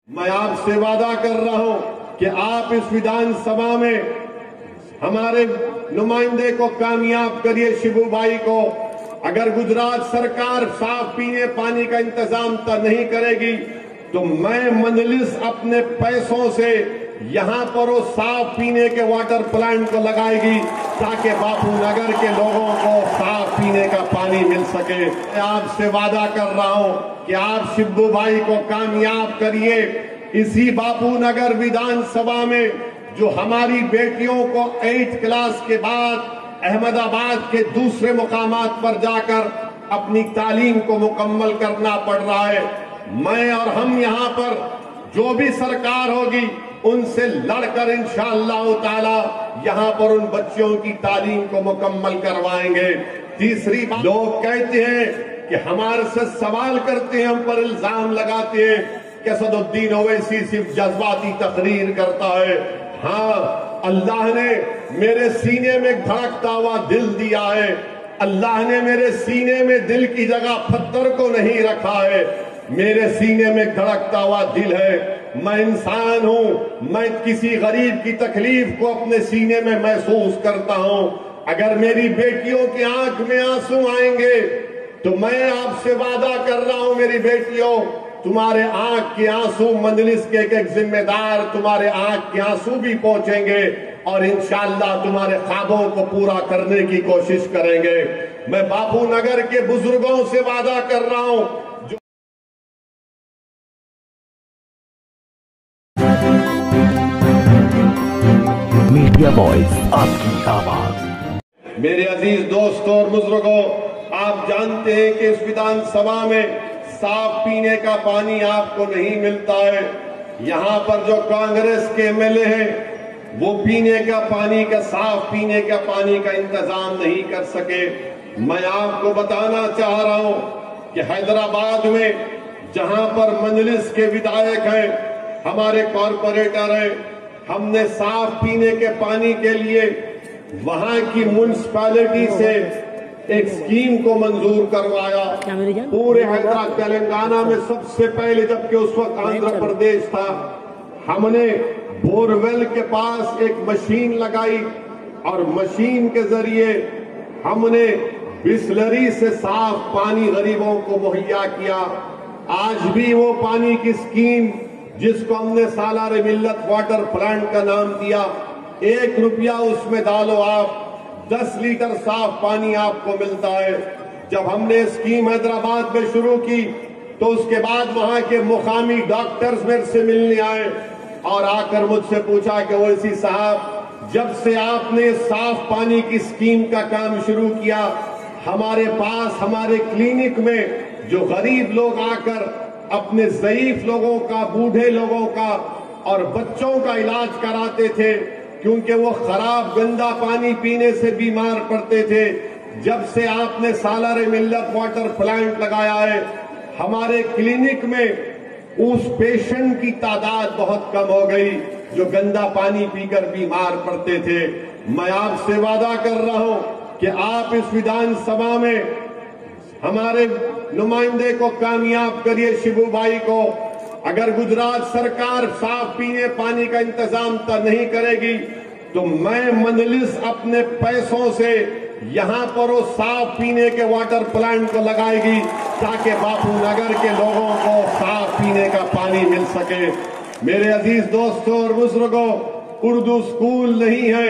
میں آپ سے وعدہ کر رہا ہوں کہ آپ اس ودھان سبھا میں ہمارے نمائندے کو کامیاب کریے، شبو بھائی کو۔ اگر گجرات سرکار صاف پینے پانی کا انتظام نہیں کرے گی تو میں مجلس اپنے پیسوں سے یہاں پر وہ صاف پینے کے واٹر پلانٹ کو لگائے گی تاکہ باپو نگر کے لوگوں کو صاف پینے کا پانی مل سکے۔ میں آپ سے وعدہ کر رہا ہوں کہ آپ شبو بھائی کو کامیاب کریے۔ اسی باپو نگر ودھان سبھا میں جو ہماری بیٹیوں کو 8 کلاس کے بعد احمد آباد کے دوسرے مقامات پر جا کر اپنی تعلیم کو مکمل کرنا پڑ رہا ہے، میں اور ہم یہاں پر جو بھی سرکار ہوگی ان سے لڑ کر انشاءاللہ تعالی یہاں پر ان بچوں کی تعلیم کو مکمل کروائیں گے۔ تیسری بات، لوگ کہتے ہیں کہ ہمارے سے سوال کرتے ہیں، ہم پر الزام لگاتے ہیں کہ اسد الدین اویسی صرف جذباتی تقریر کرتا ہے۔ ہاں، اللہ نے میرے سینے میں دھڑکتا ہوا دل دیا ہے، اللہ نے میرے سینے میں دل کی جگہ پتھر کو نہیں رکھا ہے، میرے سینے میں دھڑکتا ہوا دل ہے۔ میں انسان ہوں، میں کسی غریب کی تکلیف کو اپنے سینے میں محسوس کرتا ہوں۔ اگر میری بیٹیوں کی آنکھ میں آنسو آئیں گے تو میں آپ سے وعدہ کر رہا ہوں میری بیٹیوں، تمہارے آنکھ کے آنسو مجلس کے ایک ذمہ دار تمہارے آنکھ کے آنسو بھی پہنچیں گے اور انشاءاللہ تمہارے خوابوں کو پورا کرنے کی کوشش کریں گے۔ میں باپو نگر کے بزرگوں سے وعدہ کر رہا ہوں، میڈیا وائس آپ کی آواز۔ میرے عزیز دوستوں اور بزرگوں، آپ جانتے ہیں کہ اس ودھان سبھا میں صاف پینے کا پانی آپ کو نہیں ملتا ہے۔ یہاں پر جو کانگریس کے ایم ایل اے ہیں وہ پینے کا پانی کا صاف پینے کا پانی کا انتظام نہیں کر سکے۔ میں آپ کو بتانا چاہ رہا ہوں کہ حیدرآباد میں جہاں پر مجلس کے ودھائک ہیں، ہمارے کارپوریٹر ہیں، ہم نے صاف پینے کے پانی کے لیے وہاں کی میونسپیلٹی سے ایک سکیم کو منظور کروایا۔ پورے حیدرآباد تلنگانہ میں سب سے پہلے، جبکہ اس وقت آندھرا پردیش تھا، ہم نے بورویل کے پاس ایک مشین لگائی اور مشین کے ذریعے ہم نے بسلری سے صاف پانی غریبوں کو مہیا کیا۔ آج بھی وہ پانی کی سکیم جس کو ہم نے سالار ملت واٹر پلانٹ کا نام دیا، 1 روپیہ اس میں ڈالو آپ 10 لیٹر صاف پانی آپ کو ملتا ہے۔ جب ہم نے اسکیم حیدرآباد میں شروع کی تو اس کے بعد وہاں کے مقامی ڈاکٹرز میرے سے ملنے آئے اور آ کر مجھ سے پوچھا کہ اویسی صاحب، جب سے آپ نے صاف پانی کی اسکیم کا کام شروع کیا، ہمارے پاس ہمارے کلینک میں جو غریب لوگ آ کر اپنے ضعیف لوگوں کا، بوڑھے لوگوں کا اور بچوں کا علاج کراتے تھے کیونکہ وہ خراب گندا پانی پینے سے بیمار پڑتے تھے، جب سے آپ نے سالار ملت واٹر پلانٹ لگایا ہے، ہمارے کلینک میں اس پیشنٹ کی تعداد بہت کم ہو گئی جو گندا پانی پی کر بیمار پڑتے تھے۔ میں آپ سے وعدہ کر رہا ہوں کہ آپ اس ودھان سبھا میں ہمارے نمائندے کو کامیاب کریے، شبو بھائی کو۔ اگر گجرات سرکار صاف پینے پانی کا انتظام نہیں کرے گی تو میں مجلس اپنے پیسوں سے یہاں پر وہ صاف پینے کے واٹر پلانٹ کو لگائے گی تاکہ باپو نگر کے لوگوں کو صاف پینے کا پانی مل سکے۔ میرے عزیز دوستوں اور بزرگوں، اردو سکول نہیں ہے،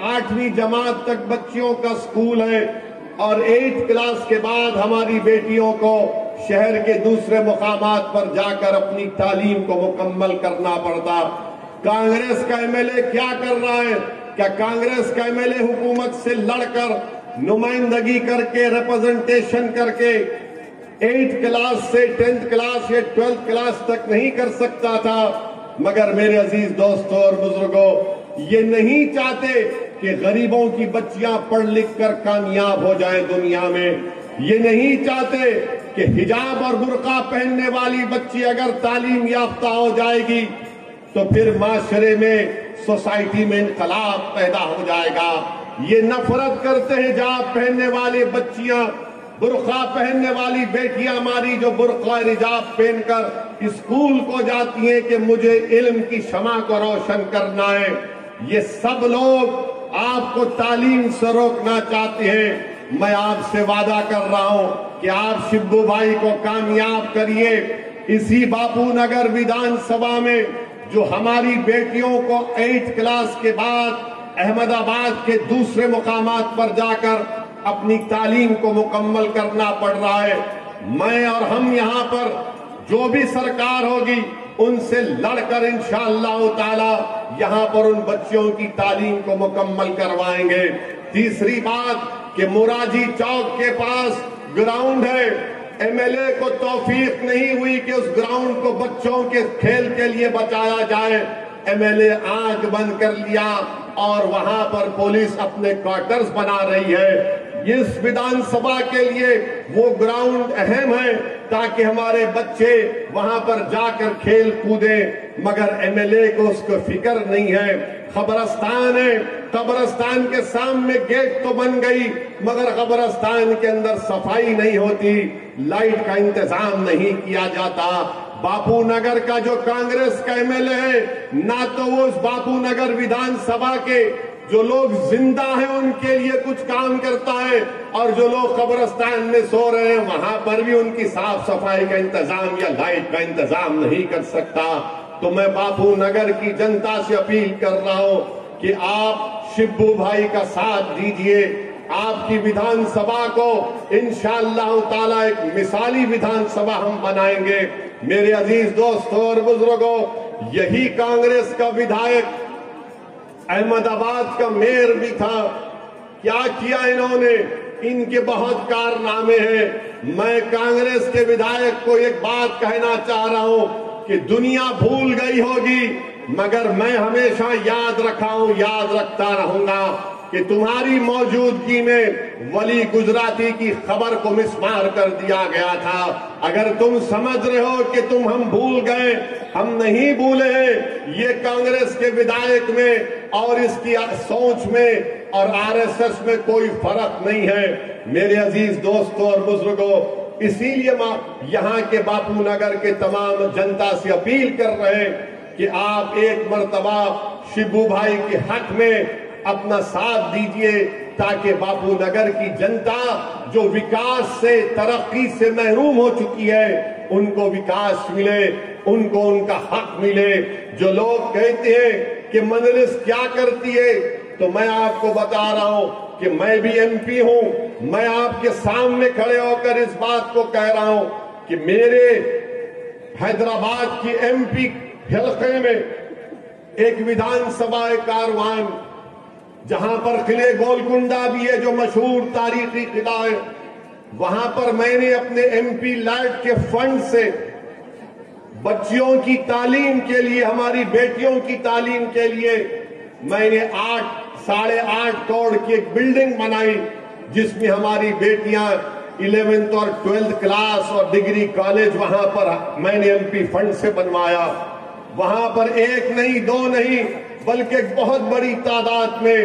8ویں جماعت تک بچیوں کا سکول ہے اور 8 کلاس کے بعد ہماری بیٹیوں کو شہر کے دوسرے مقامات پر جا کر اپنی تعلیم کو مکمل کرنا پڑتا۔ کانگریس کا ایم ایل اے کیا کر رہا ہے؟ کیا کانگریس کا ایم ایل اے حکومت سے لڑ کر نمائندگی کر کے ریپرزنٹیشن کر کے 8 کلاس سے 10th کلاس یا 12th کلاس تک نہیں کر سکتا تھا؟ مگر میرے عزیز دوستوں اور بزرگوں، یہ نہیں چاہتے کہ غریبوں کی بچیاں پڑھ لکھ کر کامیاب ہو جائیں دنیا میں، یہ نہیں چاہتے کہ حجاب اور برقع پہننے والی بچی اگر تعلیم یافتہ ہو جائے گی تو پھر معاشرے میں، سوسائٹی میں انقلاب پیدا ہو جائے گا۔ یہ نفرت کرتے ہیں حجاب پہننے والی بچیاں برقع پہننے والی بیٹیاں ہماری جو برقع رجاب پہن کر اسکول کو جاتی ہیں کہ مجھے علم کی شمع کو روشن کرنا ہے، یہ سب لوگ آپ کو تعلیم سے روکنا چاہتے ہیں۔ میں آپ سے وعدہ کر رہا ہوں کہ آپ شبو بھائی کو کامیاب کریے۔ اسی باپو نگر ویدھان سبھا میں جو ہماری بیٹیوں کو 8 کلاس کے بعد احمد آباد کے دوسرے مقامات پر جا کر اپنی تعلیم کو مکمل کرنا پڑ رہا ہے، میں اور ہم یہاں پر جو بھی سرکار ہوگی ان سے لڑ کر انشاءاللہ تعالی یہاں پر ان بچوں کی تعلیم کو مکمل کروائیں گے۔ تیسری بات کہ موراجی چوک کے پاس گراؤنڈ ہے، ایم ایل اے کو توفیق نہیں ہوئی کہ اس گراؤنڈ کو بچوں کے کھیل کے لیے بچایا جائے، ایم ایل اے آنکھ بند کر لیا اور وہاں پر پولیس اپنے کوارٹرز بنا رہی ہے۔ اس ویدھان سبھا کے لیے وہ گراؤنڈ اہم ہے تاکہ ہمارے بچے وہاں پر جا کر کھیل کودیں، مگر ایم ایل اے کو اس کو فکر نہیں ہے۔ قبرستان ہے، قبرستان کے سامنے گیٹ تو بن گئی مگر قبرستان کے اندر صفائی نہیں ہوتی، لائٹ کا انتظام نہیں کیا جاتا۔ باپو نگر کا جو کانگریس کا ایم ایل اے ہے، نہ تو وہ اس باپو نگر ویدھان سبھا کے جو لوگ زندہ ہیں ان کے لیے کچھ کام کرتا ہے، اور جو لوگ قبرستان میں سو رہے ہیں وہاں پر بھی ان کی صاف صفائی کا انتظام یا لائٹ کا انتظام نہیں کر سکتا۔ تو میں باپو نگر کی جنتا سے اپیل کر رہا ہوں کہ آپ شبو بھائی کا ساتھ دیجئے، آپ کی ویدھان سبھا کو انشاءاللہ تعالی ایک مثالی ویدھان سبھا ہم بنائیں گے۔ میرے عزیز دوستوں اور بزرگوں، یہی کانگریس کا ودھائک احمد آباد کا میئر بھی تھا، کیا کیا انہوں نے، ان کے بہت کارنامے ہیں۔ میں کانگریس کے ودھائک کو ایک بات کہنا چاہ رہا ہوں کہ دنیا بھول گئی ہوگی مگر میں ہمیشہ یاد رکھتا رہوں گا کہ تمہاری موجودگی میں ولی گجراتی کی خبر کو مسمار کر دیا گیا تھا۔ اگر تم سمجھ رہے ہو کہ ہم بھول گئے، ہم نہیں بھولے ہیں۔ یہ کانگریس کے ودھائک میں اور اس کی سوچ میں اور آر ایس ایس میں کوئی فرق نہیں ہے۔ میرے عزیز دوستوں اور بزرگوں، اسی لیے یہاں کے باپو نگر کے تمام جنتا سے اپیل کر رہے ہیں کہ آپ ایک مرتبہ شبو بھائی کے حق میں اپنا ساتھ دیجئے تاکہ باپو نگر کی جنتا جو وکاس سے، ترقی سے محروم ہو چکی ہے، ان کو وکاس ملے، ان کو ان کا حق ملے۔ جو لوگ کہتے ہیں کہ مجلس کیا کرتی ہے، تو میں آپ کو بتا رہا ہوں کہ میں بھی ایم پی ہوں، میں آپ کے سامنے کھڑے ہو کر اس بات کو کہہ رہا ہوں کہ میرے حیدرآباد کی ایم پی حلقے میں ایک ویدھان سبھا کاروان جہاں پر قلعہ گولکنڈہ بھی ہے جو مشہور تاریخی قلعہ ہے، وہاں پر میں نے اپنے ایم پی لائٹ کے فنڈ سے بچیوں کی تعلیم کے لیے، ہماری بیٹیوں کی تعلیم کے لیے میں نے 8.5 کروڑ کی ایک بلڈنگ بنائی جس میں ہماری بیٹیاں 11th اور 12th کلاس اور ڈگری کالج وہاں پر میں نے ایم پی فنڈ سے بنوایا۔ وہاں پر ایک نہیں، دو نہیں، بلکہ ایک بہت بڑی تعداد میں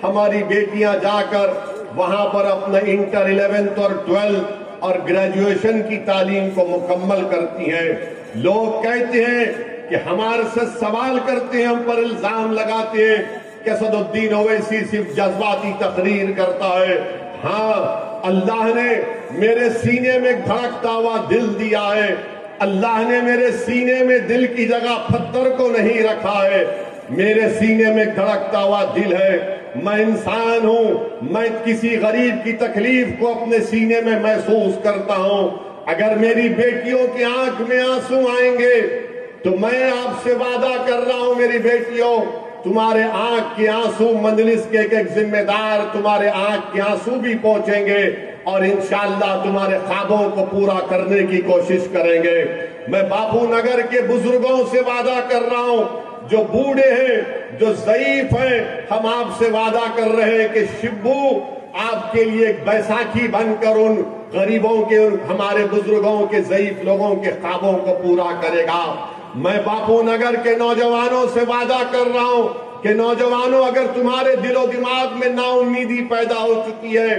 ہماری بیٹیاں جا کر وہاں پر اپنا انٹر 11th اور 12th اور گریجویشن کی تعلیم کو مکمل کرتی ہیں۔ لوگ کہتے ہیں کہ ہمارے سے سوال کرتے ہیں، ہم پر الزام لگاتے ہیں کہ اسد الدین اویسی صرف جذباتی تقریر کرتا ہے۔ ہاں، اللہ نے میرے سینے میں دھڑکتا ہوا دل دیا ہے، اللہ نے میرے سینے میں دل کی جگہ پتھر کو نہیں رکھا ہے، میرے سینے میں دھڑکتا ہوا دل ہے۔ میں انسان ہوں، میں کسی غریب کی تکلیف کو اپنے سینے میں محسوس کرتا ہوں۔ اگر میری بیٹیوں کی آنکھ میں آنسو آئیں گے تو میں آپ سے وعدہ کر رہا ہوں میری بیٹیوں، تمہارے آنکھ کے آنسو مجلس کے ایک ذمہ دار تمہارے آنکھ کے آنسو بھی پہنچیں گے اور انشاءاللہ تمہارے خوابوں کو پورا کرنے کی کوشش کریں گے۔ میں باپو نگر کے بزرگوں سے وعدہ کر رہا ہوں، جو بوڑھے ہیں، جو ضعیف ہیں، ہم آپ سے وعدہ کر رہے ہیں کہ شبو آپ کے لیے ایک بیساکھی بن کر ان غریبوں کے، ہمارے بزرگوں کے، ضعیف لوگوں کے خوابوں کو پورا کرے گا۔ میں باپو نگر کے نوجوانوں سے وعدہ کر رہا ہوں کہ نوجوانوں، اگر تمہارے دل و دماغ میں نا امیدی پیدا ہو چکی ہے